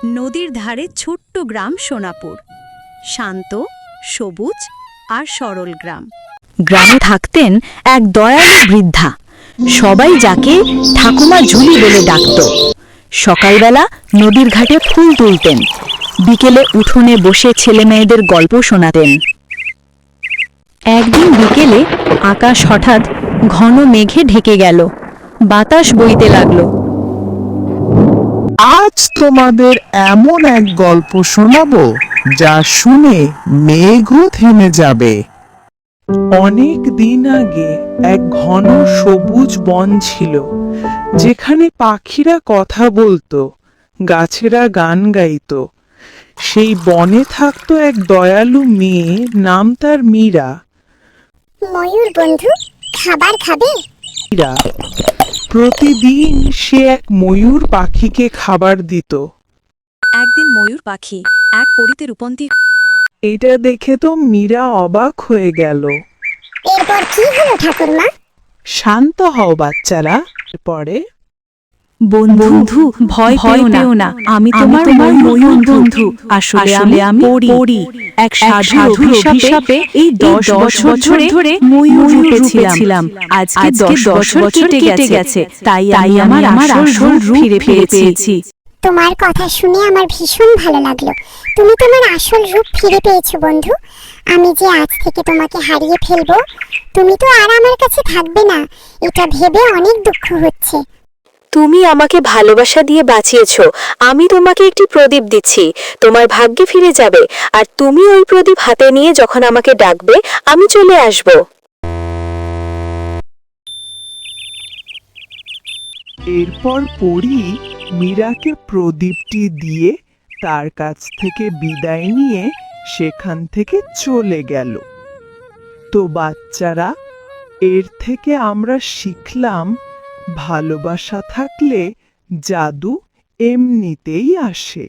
নদীর ধারে ছোট্ট গ্রাম সোনাপুর। শান্ত, সবুজ আর সরল গ্রাম। গ্রামে থাকতেন এক দয়ালু বৃদ্ধা, সবাই যাকে ঠাকুমা ঝুলি বলে ডাকত। সকালবেলা নদীর ঘাটে ফুল তুলতেন, বিকেলে উঠোনে বসে ছেলেমেয়েদের গল্প শোনাতেন। একদিন বিকেলে আকাশ হঠাৎ ঘন মেঘে ঢেকে গেল, বাতাস বইতে লাগলো। আজ তোমাদের এমন এক গল্প শোনাবো যা শুনে মেঘও থেমে যাবে। অনেক দিন আগে এক ঘন সবুজ বন ছিল, যেখানে পাখিরা কথা বলতো, গাছেরা গান গাইতো। সেই বনে থাকতো এক দয়ালু মেয়ে, নাম তার মীরা। ময়ূর বন্ধু, খাবার খাবে? মীরা প্রতিদিন সে এক ময়ূর পাখিকে খাবার দিত। একদিন ময়ূর পাখি এক পরীতে রূপান্তরিত। এটা দেখে তো মীরা অবাক হয়ে গেল। এরপর কি হলো ঠাকুরমা? শান্ত হও বাচ্চারা। পরে বন্ধু, ভয় পেও না, আমি তোমার ময়ূর বন্ধু। আসলে আমি পড়ি। এক সাধুর অভিশাপে এই 10 বছর ধরে ময়ূর রূপে ছিলাম। আজকে 10 বছর কেটে গেছে, তাই আমি আমার আসল রূপ ফিরে পেয়েছি। তোমার কথা শুনে আমার ভীষণ ভালো লাগলো। তুমি তোমার আসল রূপ ফিরে পেয়েছো বন্ধু। আমি যে আজ থেকে তোমাকে হারিয়ে ফেলবো, তুমি তো আর আমার কাছে থাকবে না, এটা ভেবে অনেক দুঃখ হচ্ছে। তুমি আমাকে ভালোবাসা দিয়ে বাঁচিয়েছো। আমি তোমাকে একটি প্রদীপ দিচ্ছি, তোমার ভাগ্যে ফিরে যাবে। আর তুমি ওই প্রদীপ হাতে নিয়ে যখন আমাকে ডাকবে, আমি চলে আসব। এরপর পরি মীরাকে প্রদীপটি দিয়ে তার কাছ থেকে বিদায় নিয়ে সেখান থেকে চলে গেল। তো বাচ্চারা, এর থেকে আমরা শিখলাম ভালোবাসা থাকলে জাদু এমনিতেই আসে।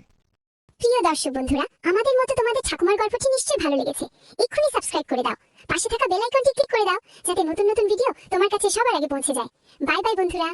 প্রিয় দর্শক বন্ধুরা, আমাদের মতো তোমাদের ঠাকুমার গল্পটি নিশ্চয়ই ভালো লেগেছে। এক্ষুনি সাবস্ক্রাইব করে দাও, পাশে থাকা বেল আইকনটি ক্লিক করে দাও, যাতে নতুন নতুন ভিডিও তোমার কাছে সবার আগে পৌঁছে যায়। বাই বাই বন্ধুরা।